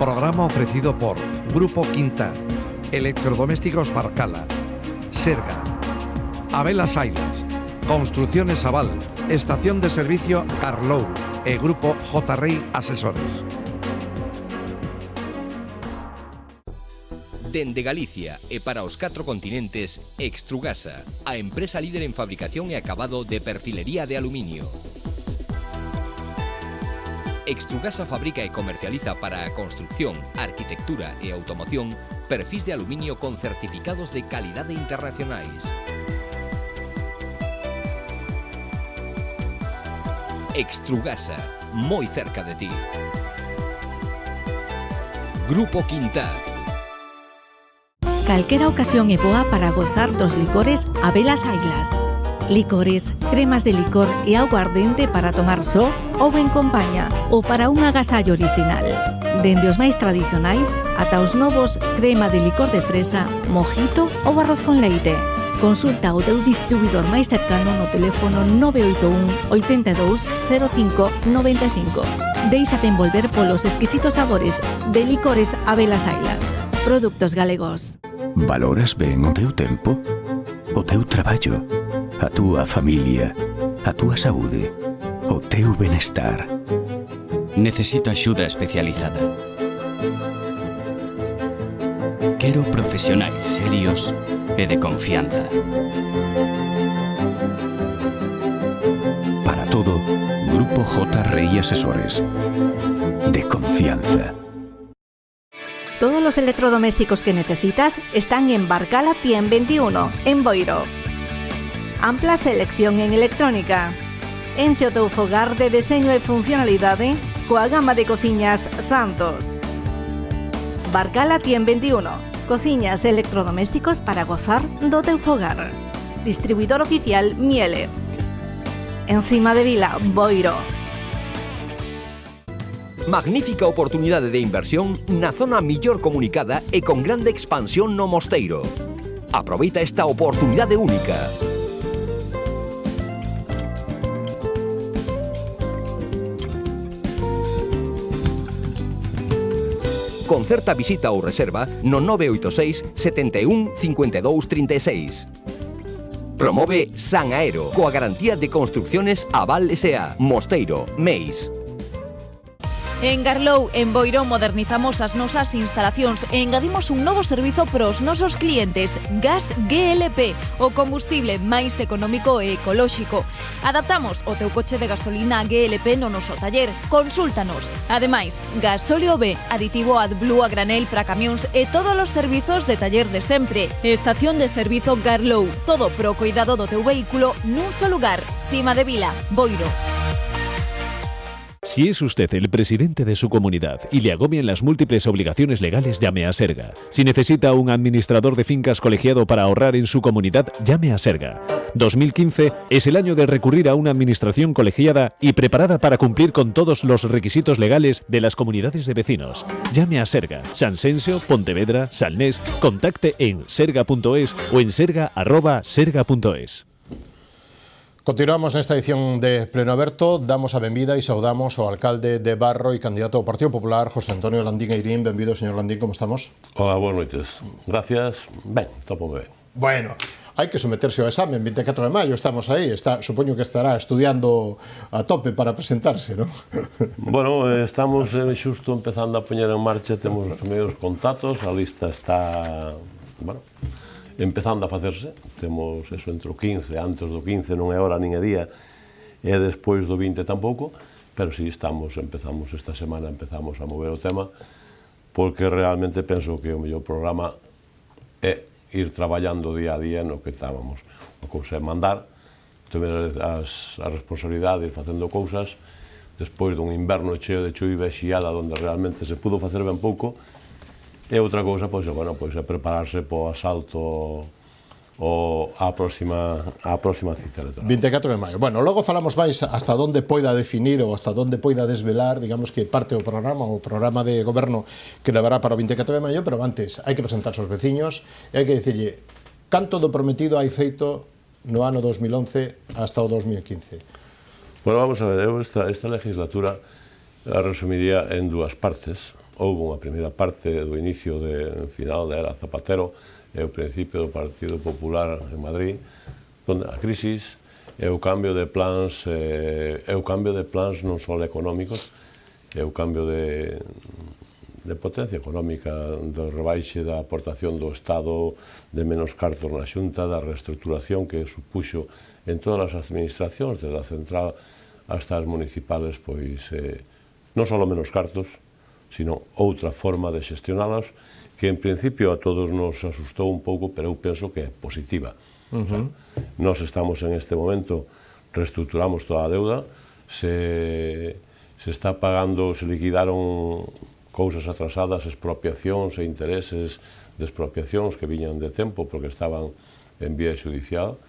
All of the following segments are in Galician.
Programa ofrecido por Grupo Quinta, Electrodomésticos Barcala, Serga, Abelas Ailas, Construcciones Aval, Estación de Servicio Carlou e Grupo J. Rey Asesores. Dende Galicia e para os 4 continentes, Extrugasa, a empresa líder en fabricación e acabado de perfilería de aluminio. Extrugasa fabrica e comercializa para a construcción, arquitectura e automoción perfis de aluminio con certificados de calidade internacionais. Extrugasa, moi cerca de ti. Grupo Quinta. Calquera ocasión é boa para gozar dos licores Abelas Ailas. Licores, cremas de licor e aguardente para tomar só ou en compañía ou para un agasallo original. Dende os máis tradicionais ata os novos crema de licor de fresa, mojito ou arroz con leite. Consulta o teu distribuidor máis cercano no teléfono 981 82 05 95. Déixate envolver polos exquisitos sabores de licores Abelas Ailas. Produtos galegos. Valoras ben o teu tempo? O teu traballo? A túa familia? A túa saúde? O teu benestar? Necesito axuda especializada. Quero profesionais serios e de confianza. Para todo, Grupo J. Rey Asesores. De confianza. Todos los electrodomésticos que necesitas están en Barcala Tien 21, en Boiro. Ampla selección en electrónica. Enche o teu fogar de deseño e funcionalidade coa gama de cociñas Santos. Barcala Tien 21. Cociñas e electrodomésticos para gozar do teu fogar. Distribuidor oficial Miele. Encima de Vila, Boiro. Magnífica oportunidade de inversión na zona millor comunicada e con grande expansión no Mosteiro. Aproveita esta oportunidade única. Concerta visita ou reserva no 986 71 52 36. Promove San Aero coa garantía de construcciones Aval S.A. Mosteiro, Meis. En Garlou, en Boiro, modernizamos as nosas instalacións e engadimos un novo servizo para os nosos clientes, Gas GLP, o combustible máis económico e ecolóxico. Adaptamos o teu coche de gasolina GLP no noso taller. Consúltanos. Ademais, gasóleo B, aditivo AdBlue a granel para camións e todos os servizos de taller de sempre. Estación de servizo Garlou. Todo pro cuidado do teu vehículo nun só lugar. Cima de Vila, Boiro. Si es usted el presidente de su comunidad y le agobian las múltiples obligaciones legales, llame a Serga. Si necesita un administrador de fincas colegiado para ahorrar en su comunidad, llame a Serga. 2015 es el año de recurrir a una administración colegiada y preparada para cumplir con todos los requisitos legales de las comunidades de vecinos. Llame a Serga. Sansensio, Pontevedra, Salnés. Contacte en serga.es o en serga@serga.es. Continuamos nesta edición de Pleno Aberto. Damos a benvida e saudamos ao alcalde de Barro e candidato ao Partido Popular, José Antonio Landín Eirín. Benvido, señor Landín, como estamos? Hola, boas noites. Gracias. Ben, topo ben. Bueno, hai que someterse ao examen. 24 de maio estamos aí. Supoño que estará estudiando a tope para presentarse, non? Bueno, estamos xusto empezando a poñer en marcha, temos os primeiros contactos, a lista está, bueno, empezando a facerse, temos eso entre o 15, antes do 15 non é hora nin é día, e despois do 20 tampouco, pero si empezamos esta semana, empezamos a mover o tema, porque realmente penso que o mellor programa é ir traballando día a día no que estábamos. A cousa é mandar, ter a responsabilidade de ir facendo cousas, despois dun inverno cheo de chuva e xiada, onde realmente se pudo facer ben pouco. E outra cousa, pois, bueno, pois, é prepararse para o asalto á próxima cita electoral. 24 de maio. Bueno, logo falamos máis hasta onde poida definir ou hasta onde poida desvelar, digamos que parte do programa, o programa de goberno que levará para o 24 de maio, pero antes hai que presentarse aos veciños e hai que dicirlle canto do prometido hai feito no ano 2011 hasta o 2015. Bueno, vamos a ver, eu esta legislatura a resumiría en dúas partes. houve unha primeira parte do inicio do final da era Zapatero e o principio do Partido Popular en Madrid, onde a crisis é o cambio de plans non só económicos, é o cambio de potencia económica, do rebaixe da aportación do Estado, de menos cartos na Xunta, da reestructuración que supuxo en todas as administracións, desde a central hasta as municipales, pois non só menos cartos, sino outra forma de xestionalas que en principio a todos nos asustou un pouco, pero eu penso que é positiva. Nós estamos en este momento, reestructuramos toda a deuda, se está pagando, se liquidaron cousas atrasadas, expropiacións e intereses de expropiacións que viñan de tempo porque estaban en vía judicial.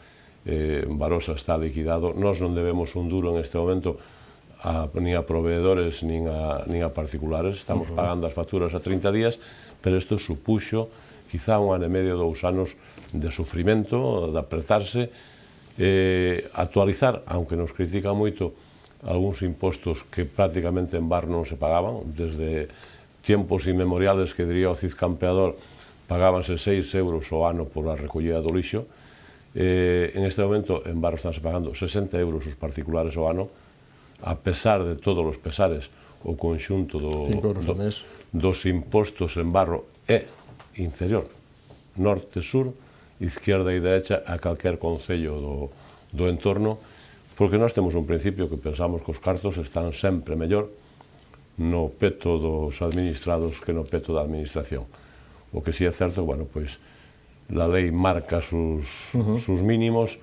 Barosa está liquidado. Nós non debemos un duro en este momento nin a proveedores nin a particulares. Estamos pagando as facturas a 30 días, pero isto supuxo quizá 1 ano e medio, 2 anos de sufrimento, de apretarse, actualizar, aunque nos critican moito, algúns impostos que prácticamente en Bar non se pagaban, desde tiempos inmemoriales que diría o Cid Campeador, pagábanse 6 euros ao ano por a recollida do lixo. En este momento en Barro estánse pagando 60 euros os particulares ao ano, a pesar de todos os pesares, o conxunto dos impostos en Barro é inferior, norte, sur, izquierda e derecha a calquer concello do entorno, porque nós temos un principio que pensamos que os cartos están sempre mellor no peto dos administrados que no peto da administración. O que si é certo, bueno, pois, la lei marca sus mínimos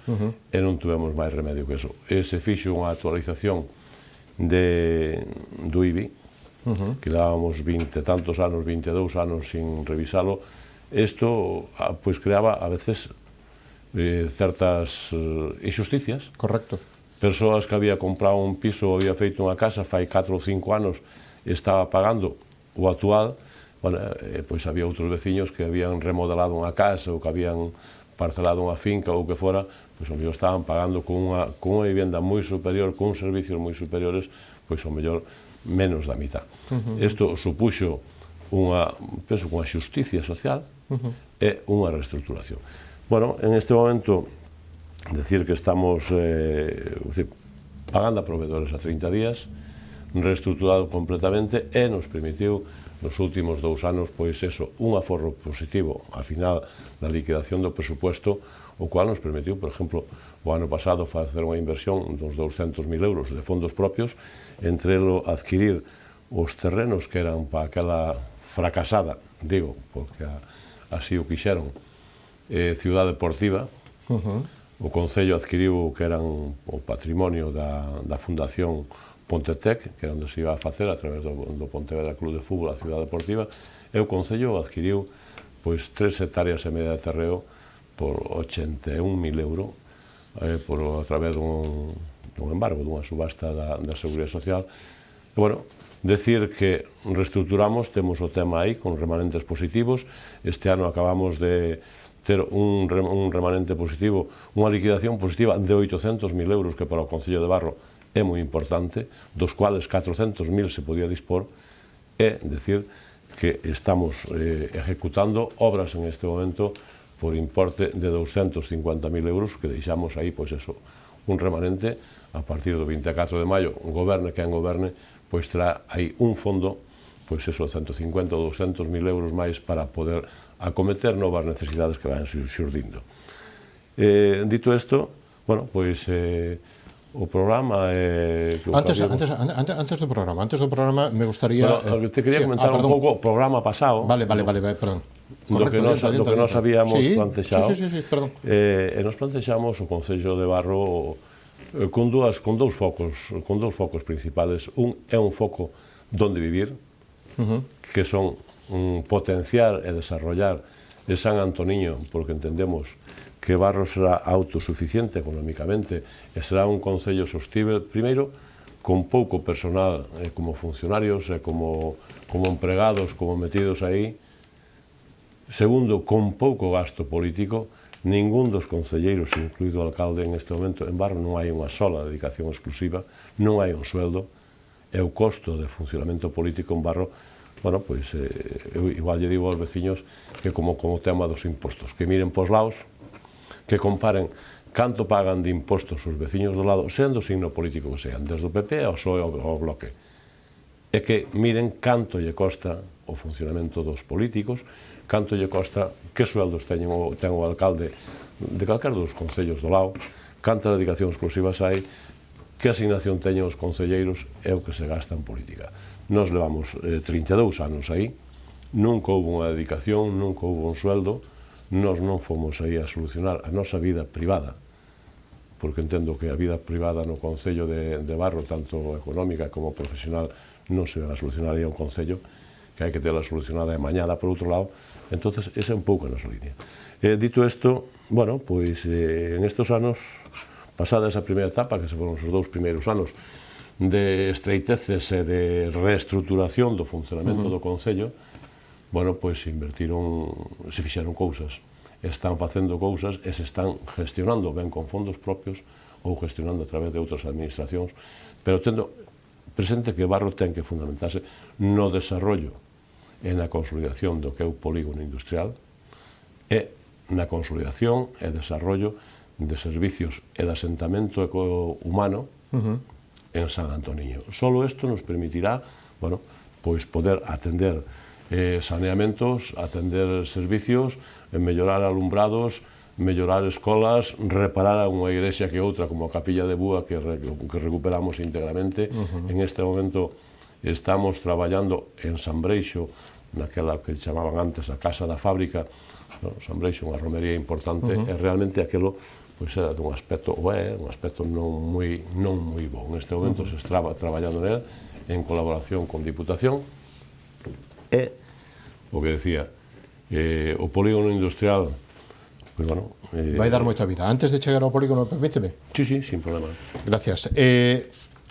e non tuvemos máis remedio que eso. E se fixo unha actualización do IBI, que dábamos 20 tantos anos, 22 anos sin revisalo. Isto, pois, creaba a veces certas injusticias. Correcto. Persoas que había comprado un piso ou había feito unha casa fai 4 ou 5 anos e estaba pagando o actual, bueno, pois había outros veciños que habían remodelado unha casa ou que habían parcelado unha finca ou que fora, pois o mellor estaban pagando con unha vivenda moi superior, con servicios moi superiores, pois o mellor menos da mitad. Isto supuxo unha xusticia social e unha reestructuración. Bueno, en este momento, decir que estamos pagando a proveedores a 30 días, reestructurado completamente e nos permitiu nos últimos 2 anos, pois eso, un aforro positivo a final da liquidación do presupuesto, o cual nos permitiu, por exemplo, o ano pasado facer unha inversión dos 200.000 euros de fondos propios, entre elo adquirir os terrenos que eran para aquela fracasada, digo, porque así o quixeron, Ciudad Deportiva. O Concello adquiriu que eran o patrimonio da Fundación Pontetec, que era onde se iba a facer a través do Pontevedra Club de Fútbol a Ciudad Deportiva, e o Concello adquiriu pois 3 hectáreas e media de terreo por 81.000 euros a través dun embargo, dunha subasta da Seguridade Social. E, bueno, decir que reestructuramos, temos o tema aí con remanentes positivos. Este ano acabamos de ter un remanente positivo, unha liquidación positiva de 800.000 euros, que para o Concello de Barro é moi importante, dos cuales 400.000 se podía dispor. É decir que estamos ejecutando obras en este momento por importe de 250.000 euros, que deixamos aí, pois eso, un remanente. A partir do 24 de maio, goberne quen goberne, pois terá aí un fondo, pois eso, 150 ou 200.000 euros máis para poder acometer novas necesidades que van xurdindo. Dito isto, bueno, pois o programa Antes do programa me gustaría... Bueno, te quería comentar un pouco o programa pasado. Vale, perdón. Do que nós habíamos plantexado. Sí, perdón. E nos plantexamos o Concello de Barro con dous focos principales. Un é un foco donde vivir, que son potenciar e desarrollar de San Antoniño, porque entendemos que Barro será autosuficiente económicamente e será un concello sostible, primeiro, con pouco personal como funcionarios e como empregados, como metidos aí. Segundo, con pouco gasto político. Ningún dos concelleiros, incluído o alcalde en este momento, en Barro non hai unha sola dedicación exclusiva, non hai un sueldo, e o costo de funcionamento político en Barro bueno, pois, eu igual lle digo aos veciños que como o tema dos impostos, que miren pos lados, que comparen canto pagan de impostos os veciños do lado, sendo o signo político que sean, desde o PP ao PSOE ao Bloque, e que miren canto lle costa o funcionamento dos políticos, canto lle costa, que sueldos ten o alcalde de calquer dos concellos do lado, canta dedicación exclusiva hai, que asignación teñen os concelleiros é o que se gasta en política. Nos levamos 32 anos aí, nunca houve unha dedicación, nunca houve un sueldo, nos non fomos aí a solucionar a nosa vida privada, porque entendo que a vida privada no Concello de Barro, tanto económica como profesional, non se van a solucionar aí a un Concello, que hai que terla solucionada de mañana, por outro lado. Entonces, esa é un pouco a nosa línea. Dito isto, bueno, pois en estes anos, pasada esa primeira etapa, que se foron os 2 primeiros anos de estreiteces e de reestruturación do funcionamento do Concello, bueno, pois se fixeron cousas, están facendo cousas e se están gestionando ben con fondos propios ou gestionando a través de outras administracións, pero tendo presente que Barro ten que fundamentarse no desarrollo e na consolidación do que é o polígono industrial e na consolidación e desarrollo de servicios e de asentamento humano en San Antoniño. Solo isto nos permitirá, bueno, pois poder atender saneamentos, atender servicios, mellorar alumbrados, mellorar escolas, reparar unha igrexa que outra, como a Capilla de Búa, que recuperamos íntegramente. En este momento estamos traballando en San Breixo, naquela que chamaban antes a Casa da Fábrica, San Breixo, unha romería importante, e realmente aquilo pois era dun aspecto, un aspecto non moi bo. En este momento se está traballando nel en colaboración con Diputación e o que decía, o polígono industrial, pois, bueno... vai dar moita vida. Antes de chegar ao polígono, permíteme? Sí, sin problema. Gracias.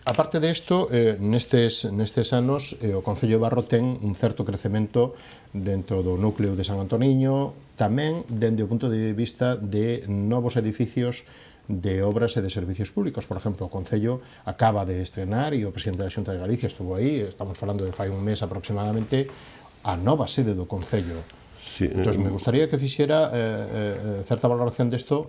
Aparte de isto, nestes anos, o Concello de Barro ten un certo crecemento dentro do núcleo de San Antoniño, tamén dende o punto de vista de novos edificios de obras e de servicios públicos. Por exemplo, o Concello acaba de estrenar, e o presidente da Xunta de Galicia estuvo aí, estamos falando de fai un mes aproximadamente, a nova sede do Concello. Sí, entón, me gustaría que fixera certa valoración desto,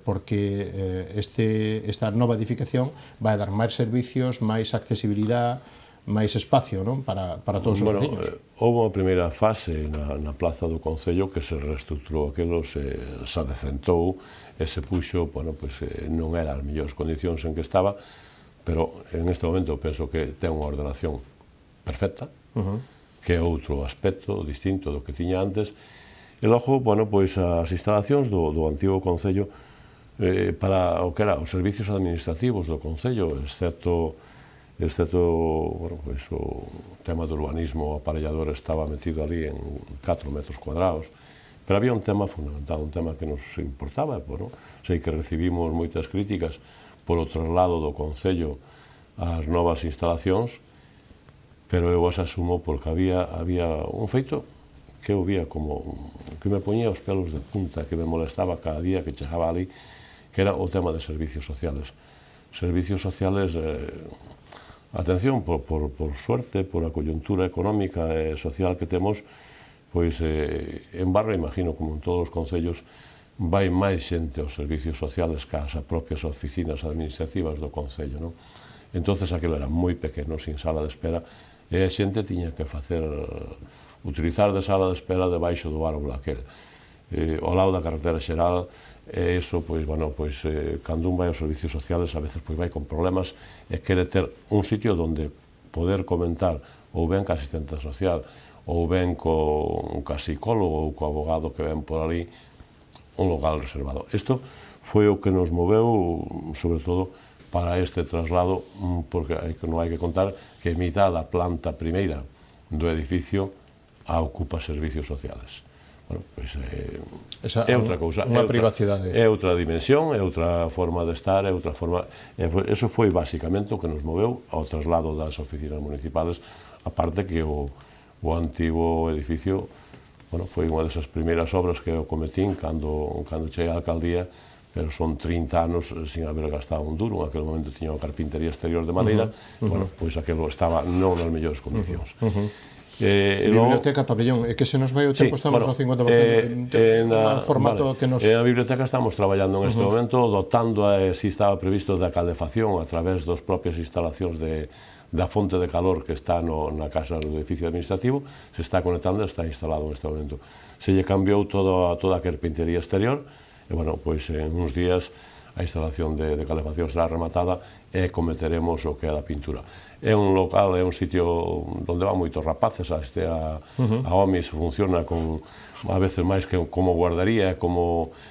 porque esta nova edificación vai dar máis servicios, máis accesibilidade, máis espacio, non? Para todos os veciños. Houve unha primeira fase na plaza do Concello que se reestructurou aquilo, se adecentou e se puxo, bueno, pois non era as mellores condicións en que estaba, pero en este momento penso que ten unha ordenación perfecta, que é outro aspecto distinto do que tiña antes, e logo, bueno, pois as instalacións do antigo Concello para o que era os servicios administrativos do Concello, excepto bueno, pois, o tema do urbanismo, o aparellador estaba metido ali en 4 metros cuadrados, pero había un tema fundamental, un tema que nos importaba, bueno, sei que recibimos moitas críticas polo traslado do Concello ás novas instalacións, pero eu as asumo porque había un feito que eu vía como que me poñía os pelos de punta, que me molestaba cada día que chegaba ali, que era o tema de servicios sociales. Servicios sociales, atención, por suerte, por a coyuntura económica e social que temos, pois en Barro, imagino, como en todos os concellos, vai máis xente aos servicios sociales que as propias oficinas administrativas do Concello, non? Entonces aquilo era moi pequeno, sin sala de espera, e a xente tiña que utilizar de sala de espera debaixo do árbol aquel. Ao lado da carretera xeral, e iso, pois, bueno, pois, cando un vai aos servicios sociales, a veces pois vai con problemas e quere ter un sitio onde poder comentar ou ben ca asistente social, ou ben ca psicólogo ou co abogado que ven por ali, un local reservado. Isto foi o que nos moveu, sobre todo, para este traslado, porque non hai que contar que mitad da planta primeira do edificio a ocupa servicios sociales. Bueno, pois é outra cousa, unha privacidade. É outra dimensión, é outra forma de estar, é outra forma... Eso foi basicamente o que nos moveu ao traslado das oficinas municipales, aparte que o antigo edificio, bueno, foi unha desas primeiras obras que eu cometín cando cheguei á alcaldía, pero son 30 anos sin haber gastado un duro. En aquel momento tiña unha carpintería exterior de madeira, bueno, pois aquilo estaba non nas mellores condicións. Biblioteca Pabellón, é que se nos vai o tempo, estamos no 50%, un formato que nos... Na biblioteca estamos traballando en este momento, dotando, si estaba previsto, da calefacción a través das propias instalacións da fonte de calor que está na casa do edificio administrativo, se está conectando e está instalado neste momento. Se lle cambiou toda a carpintería exterior, e, bueno, pois en uns días a instalación de calefacción será rematada e cometeremos o que é a pintura. É un local, é un sitio onde van moitos rapaces, a OMIS funciona con, a veces máis que como guardaría,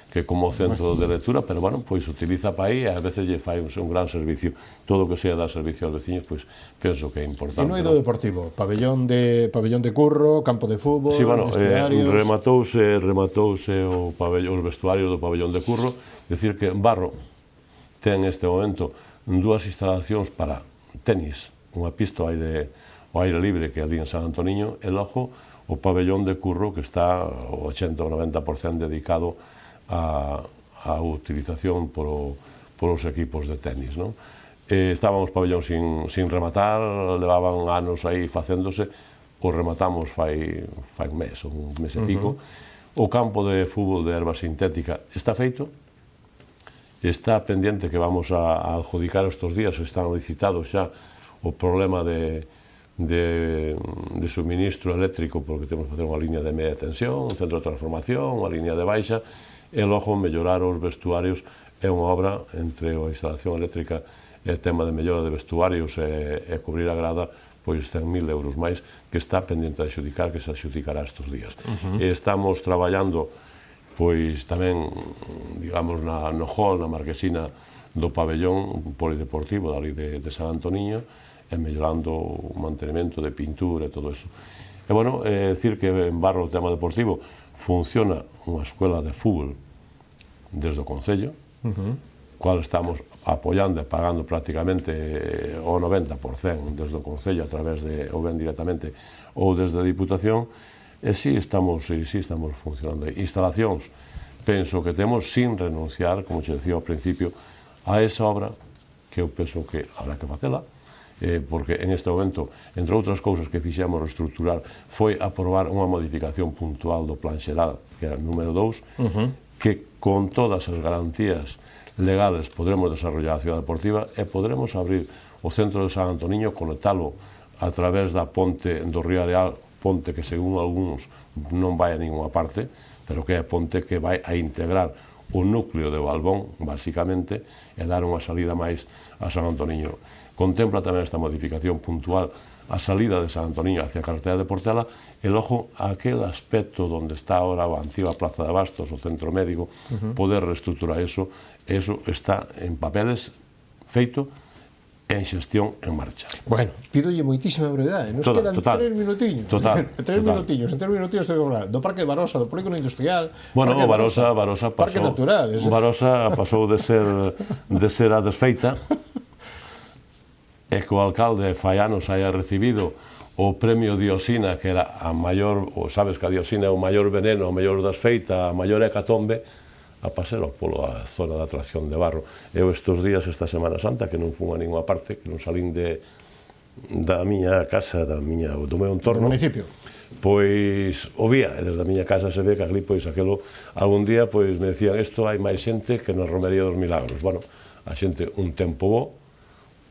que como centro de lectura, pero, bueno, pois utiliza para aí e a veces lle fai un gran servicio. Todo o que sea dar servicio aos veciños, pois penso que é importante. E no eido deportivo, pabellón de curro, campo de fútbol, vestiarios... Rematouse os vestuarios do pabellón de curro, decir que Barro ten neste momento dúas instalacións para tenis, unha pista ao aire libre que é ali en San Antoniño, e logo o pabellón de curro que está o 80 ou 90% dedicado á utilización polos equipos de tenis. Estábamos pabellón sin rematar, levaban anos aí facéndose, o rematamos fai un mes e pico. O campo de fútbol de erva sintética está feito, está pendiente que vamos a adjudicar estes días, están licitados xa o problema de suministro eléctrico, porque temos que facer unha línea de media tensión, un centro de transformación, unha línea de baixa, e logo mellorar os vestuarios. É unha obra entre a instalación eléctrica e o tema de mellora de vestuarios e cubrir a grada, pois 100.000 euros máis, que está pendiente de adjudicar, que se adjudicará estes días. E estamos traballando pois tamén, digamos, no hall, na marquesina do pabellón polideportivo dali de San Antoniño, e mellorando o mantenimento de pintura e todo eso. E, bueno, decir que en Barro o tema deportivo funciona unha escuela de fútbol desde o Concello, cual estamos apoiando e pagando prácticamente o 90% desde o Concello a través de, ou ben directamente, ou desde a Diputación, e sí estamos funcionando. Instalacións, penso que temos sin renunciar, como xe decía ao principio, a esa obra que eu penso que habrá que facela, porque en este momento, entre outras cousas que fixemos reestructurar, foi aprobar unha modificación puntual do plan xeral, que era o número 2, que con todas as garantías legales podremos desarrollar a ciudad deportiva e podremos abrir o centro de San Antoniño, conectalo a través da ponte do Río Areal, ponte que según algúns non vai a ninguna parte, pero que é a ponte que vai a integrar o núcleo de Balbón, basicamente, e dar unha salida máis a San Antoniño. Contempla tamén esta modificación puntual a salida de San Antoniño hacia a carretera de Portela e logo aquel aspecto onde está ahora a antiga Plaza de Bastos, o centro médico, poder reestructurar eso está en papeles feito en xestión en marcha. Bueno, pídolle moitísima brevedade, nos quedan 3 minutiños. Tres minutiños estoy a hablar do Parque de Barosa, do Polígono Industrial. Bueno, Barosa pasou... Parque Natural. Barosa pasou de ser a desfeita e que o alcalde fai anos haya recibido o premio Diosina, que era a maior, sabes que a Diosina é o maior veneno, a maior desfeita, a maior hecatombe, a pasar polo a zona de atracción de Barro. Eu estes días, esta Semana Santa, que non fun a ninguna parte, que non salín da miña casa, do meu entorno, do municipio, pois o vía, e desde a miña casa se ve que ali, pois aquelo, algún día, pois me decían, isto hai máis xente que na Romería dos Milagros. Bueno, a xente un tempo bo,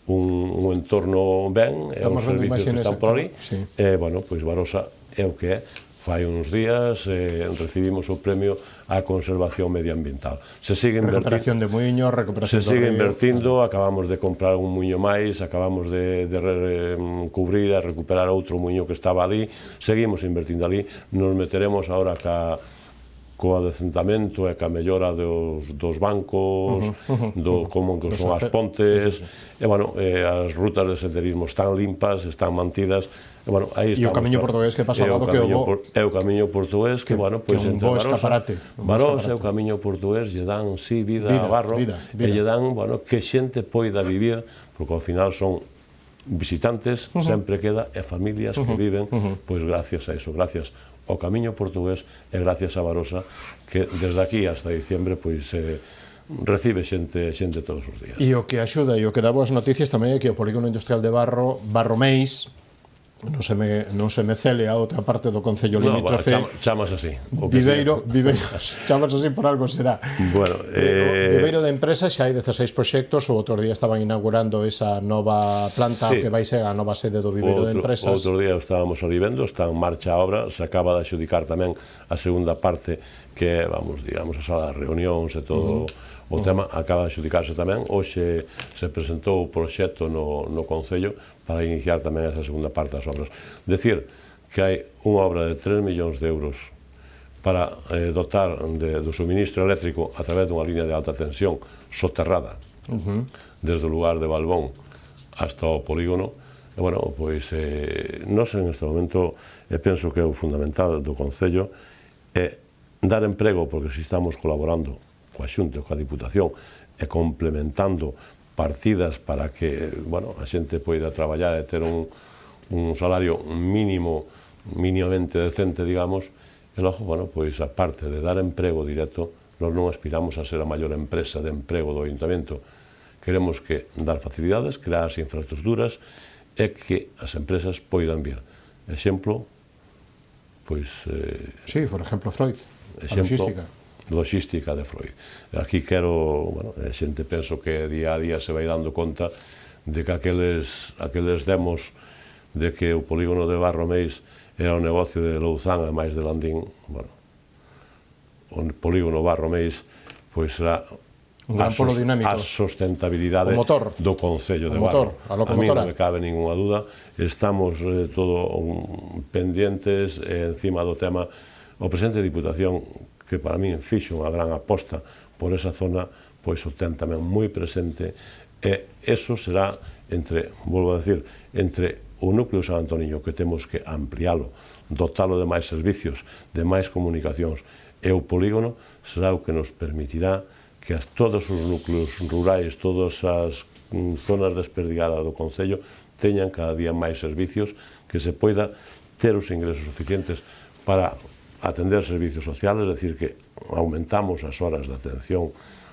un entorno ben, e os servicios que están por ali, e, bueno, pois Barosa é o que é. Fai uns días recibimos o premio á conservación medioambiental. Se sigue recuperación de muiños, recuperación do río. Se sigue invertindo, acabamos de comprar un muiño máis, acabamos de cubrir e recuperar outro muiño que estaba ali, seguimos invertindo ali, nos meteremos agora co adecentamento e ca mellora dos bancos, como que son as pontes, e, bueno, as rutas de senderismo están limpas, están mantidas, e, bueno, aí estamos. E o camiño portugués que pasa ao lado que é o camiño portugués que, bueno, pois entre Barosa e o camiño portugués lle dan, sí, vida a Barro, e lle dan, bueno, que xente poida vivir, porque ao final son visitantes, sempre queda, e familias que viven, pois gracias a eso, gracias ao camiño portugués e gracias a Barosa, que desde aquí hasta diciembre pois recibe xente todos os días. E o que axuda e o que dá boas noticias tamén é que o Polígono Industrial de Barro, Barromeis, non se me cele a outra parte do Concello limítrofe. Chamas así. Viveiro, chamas así por algo será. Bueno, Viveiro de Empresas xa hai 16 proxectos, o outro día estaban inaugurando esa nova planta que vai ser a nova sede do Viveiro de Empresas. Outro día estábamos ali vendo, está en marcha a obra, se acaba de adxudicar tamén a segunda parte que é, digamos, a sala de reunións e todo o tema, acaba de adxudicarse tamén. Hoxe se presentou o proxecto no Concello para iniciar tamén esa segunda parte das obras. Decir que hai unha obra de 3 millóns de euros para dotar do suministro eléctrico a través dunha línea de alta tensión soterrada desde o lugar de Balbón hasta o polígono. E, bueno, pois, nós en este momento penso que é o fundamental do Concello é dar emprego, porque si estamos colaborando coa Xunta, coa Diputación e complementando partidas para que, bueno, a xente poida traballar e ter un salario mínimamente decente, digamos, e logo, bueno, pois, a parte de dar emprego directo, nós non aspiramos a ser a maior empresa de emprego do Ayuntamento. Queremos que dar facilidades, crear as infraestructuras e que as empresas poidan vir. Exemplo, pois... Sí, por exemplo, Freud, a logística. Logística de Freud. Aquí quero, bueno, a xente penso que día a día se vai dando conta de que aqueles demos de que o polígono de Barromeix era o negocio de Louzán e máis de Landín, bueno, o polígono Barromeix pois será un gran polo dinámico, a sustentabilidade do Concello de Barro. A mí non me cabe ninguna dúda, estamos todo pendientes encima do tema. O presidente de Diputación, que para mí fixo unha gran aposta por esa zona, pois o ten tamén moi presente, e eso será volvo a decir, entre o núcleo San Antoniño, que temos que ampliálo, dotalo de máis servicios, de máis comunicacións, e o polígono será o que nos permitirá que todos os núcleos rurais, todas as zonas desperdigadas do Concello teñan cada día máis servicios, que se poida ter os ingresos suficientes para atender servicios sociales, es decir, que aumentamos as horas de atención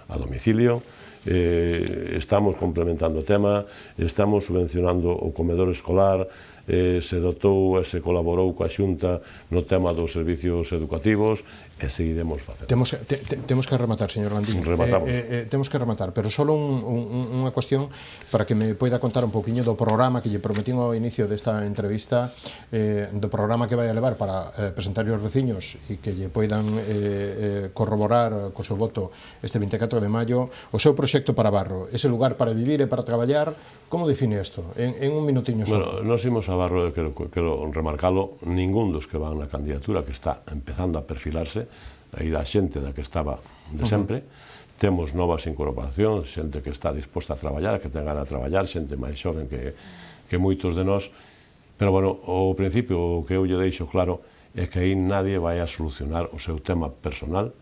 a domicilio, estamos complementando o tema, estamos subvencionando o comedor escolar, se dotou e se colaborou coa Xunta no tema dos servicios educativos, e seguiremos facendo. Temos que rematar, señor Landín. Rematamos. Temos que rematar, pero só unha cuestión para que me poida contar un poquinho do programa que lle prometín ao inicio desta entrevista, do programa que vai a levar para presentar aos veciños e que lle poidan corroborar co seu voto este 24 de maio o seu proxecto para Barro, ese lugar para vivir e para traballar. Como define isto? En un minutiño só. Bueno, nos imos a Barro, quero remarcalo, ningún dos que van na candidatura, que está empezando a perfilarse, aí da xente da que estaba de sempre, temos novas incorporacións, xente que está disposta a traballar, que ten gana a traballar, xente máis xoven que moitos de nós, pero, bueno, ao principio o que eu lle deixo claro é que aí nadie vai a solucionar o seu tema personal,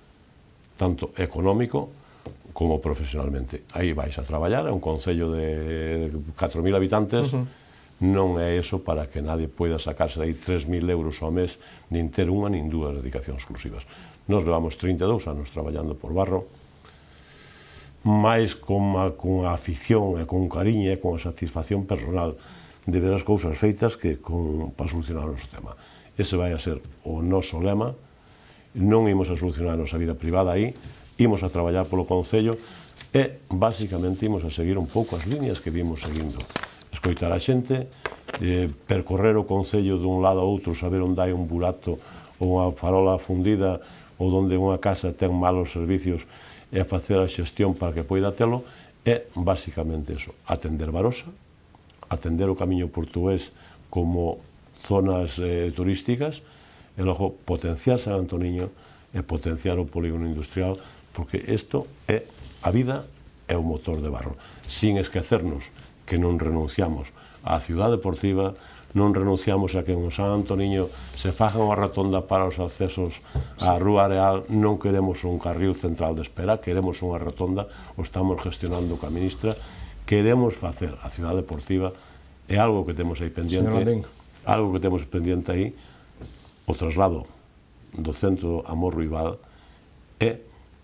tanto económico como profesionalmente. Aí vais a traballar, é un concello de 4.000 habitantes, non é eso para que nadie poida sacarse de aí 3.000 euros ao mes, nin ter unha nin dúas dedicacións exclusivas. Nos levamos 32 anos traballando por Barro, máis con a afición e con cariño e con a satisfacción personal de ver as cousas feitas que para solucionar o noso tema. Ese vai a ser o noso lema. Non imos a solucionar a nosa vida privada aí, imos a traballar polo Concello e, basicamente, imos a seguir un pouco as líneas que vimos seguindo. Escoitar a xente, percorrer o Concello dun lado a outro, saber onde hai un burato ou unha farola fundida ou onde unha casa ten malos servicios e facer a xestión para que poida telo, é basicamente eso, atender Barosa, atender o Camiño Portugués como zonas turísticas e logo potenciar San Antoniño e potenciar o polígono industrial, porque isto é a vida e o motor de Barro, sin esquecernos que non renunciamos á ciudad deportiva, non renunciamos a que en San Antoniño se faga unha rotonda para os accesos á Rúa Areal, non queremos un carril central de espera, queremos unha rotonda, o estamos gestionando coa ministra, queremos facer a ciudad deportiva, é algo que temos aí pendiente, o traslado do centro a Morro Ibal é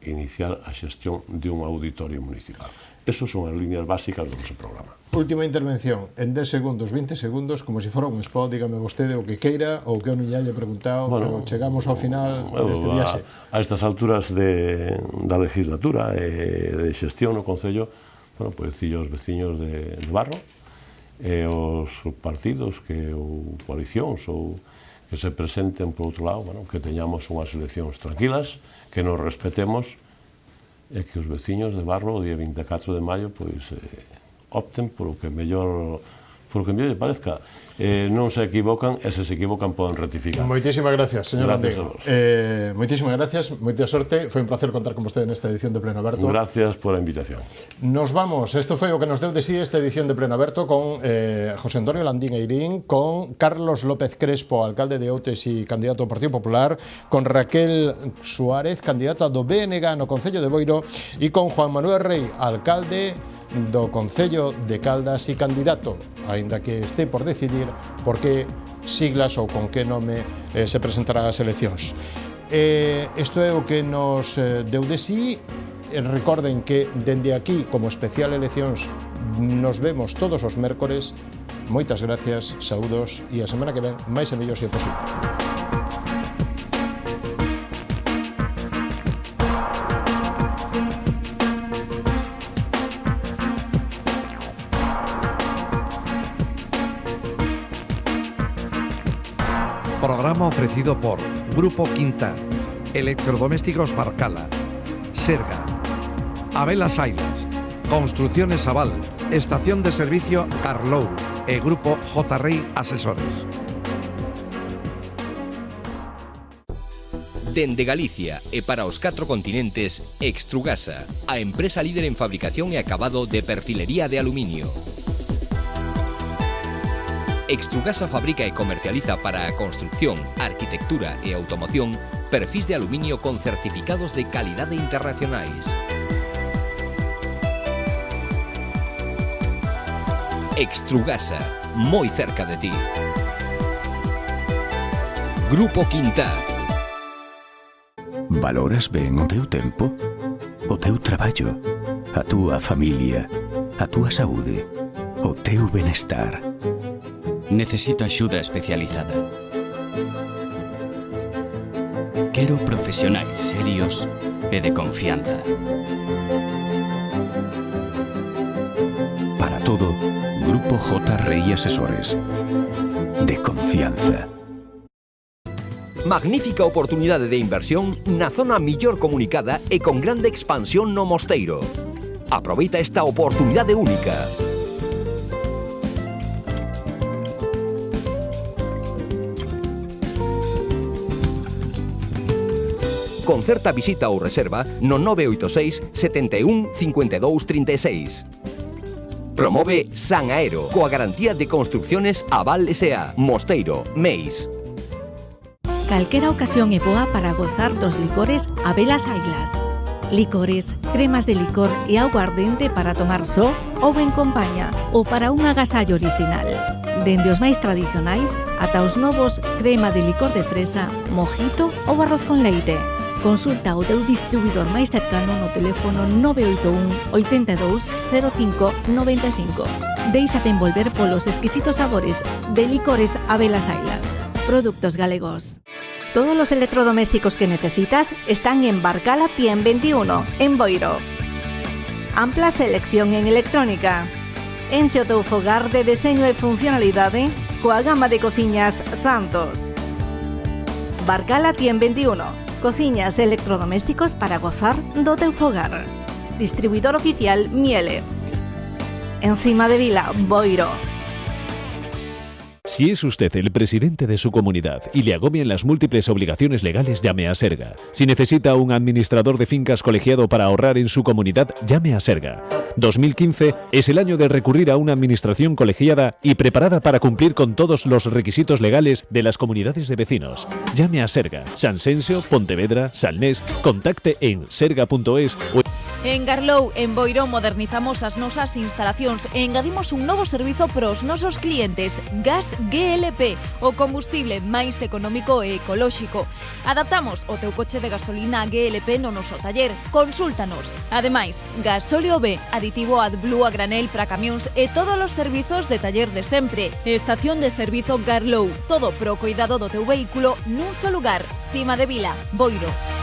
iniciar a xestión de un auditorio municipal. Esas son as líneas básicas do noso programa. Última intervención, en 10 segundos, 20 segundos, como se fora un spot, dígame vostede o que queira ou que eu non lle haya preguntado, pero chegamos ao final deste viaxe. A estas alturas da legislatura e de xestión no Concello, pois dicir aos veciños de Barro e aos partidos ou coalicións ou que se presenten por outro lado, que teñamos unhas eleccións tranquilas, que nos respetemos e que os veciños de Barro o día 24 de maio opten por o que mellor lle parezca. Non se equivocan e se equivocan poden rectificar. Moitísimas gracias, señor Landín. Moitísimas gracias, moita sorte, foi un placer contar con vostede nesta edición de Pleno Aberto. Gracias por a invitación. Nos vamos, isto foi o que nos deu de sí esta edición de Pleno Aberto con José Antonio Landín Eirín, con Carlos López Crespo, alcalde de Outes e candidato ao Partido Popular, con Raquel Suárez, candidata do BNG no Concello de Boiro, e con Juan Manuel Rey, alcalde do Concello de Caldas e candidato, aínda que este por decidir por que siglas ou con que nome se presentará as eleccións. Isto é o que nos deu de sí. Recorden que dende aquí, como especial eleccións, nos vemos todos os mércores. Moitas gracias, saúdos, e a semana que ven máis e mellor se é posible. Programa ofrecido por Grupo Quinta, Electrodomésticos Barcala, Serga, Abelas Ailas, Construcciones Aval, Estación de Servicio Carlou e Grupo J. Rey Asesores. Dende Galicia e para os 4 continentes, Extrugasa, a empresa líder en fabricación e acabado de perfilería de aluminio. Extrugasa fabrica e comercializa para a construcción, arquitectura e automoción perfis de aluminio con certificados de calidade internacionais. Extrugasa, moi cerca de ti. Grupo Quinta. Valoras ben o teu tempo? O teu traballo? A túa familia? A túa saúde? O teu benestar? Necesito axuda especializada. Quero profesionais serios e de confianza. Para todo, Grupo J. Rey Asesores. De confianza. Magnífica oportunidade de inversión na zona millor comunicada e con grande expansión no Mosteiro. Aproveita esta oportunidade única. Concerta visita ou reserva no 986 71 52 36. Promove San Aero, coa garantía de construcciones Aval S.A. Mosteiro, Meis. Calquera ocasión é boa para gozar dos licores Abelas Ailas. Licores, cremas de licor e aguardente para tomar só ou en compañía ou para un agasallo original. Dende os máis tradicionais ata os novos crema de licor de fresa, mojito ou arroz con leite. Consulta o teu distribuidor máis cercano no teléfono 981 82 05 95. Déixate envolver polos exquisitos sabores de licores Abelas Ailas. Productos galegos. Todos los electrodomésticos que necesitas están en Barcala 121, en Boiro. Ampla selección en electrónica. Enche o teu fogar de deseño e funcionalidade coa gama de cociñas Santos. Barcala 121. Cociñas e electrodomésticos para gozar do teu fogar. Distribuidor oficial Miele. Encima de Vila, Boiro. Si es usted el presidente de su comunidad y le agobian las múltiples obligaciones legales, llame a Serga. Si necesita un administrador de fincas colegiado para ahorrar en su comunidad, llame a Serga. 2015 es el año de recurrir a una administración colegiada y preparada para cumplir con todos los requisitos legales de las comunidades de vecinos. Llame a Serga. Sanxenxo, Pontevedra, Salnés. Contacte en serga.es o... En Garlou, en Boiro, modernizamos as nosas instalacións e engadimos un novo servizo para os nosos clientes, Gas GLP, o combustible máis económico e ecolóxico. Adaptamos o teu coche de gasolina GLP no noso taller. Consúltanos. Ademais, gasóleo B, aditivo AdBlue a granel para camións e todos os servizos de taller de sempre. Estación de servizo Garlow. Todo pro cuidado do teu vehículo nun só lugar. Cima de Vila, Boiro.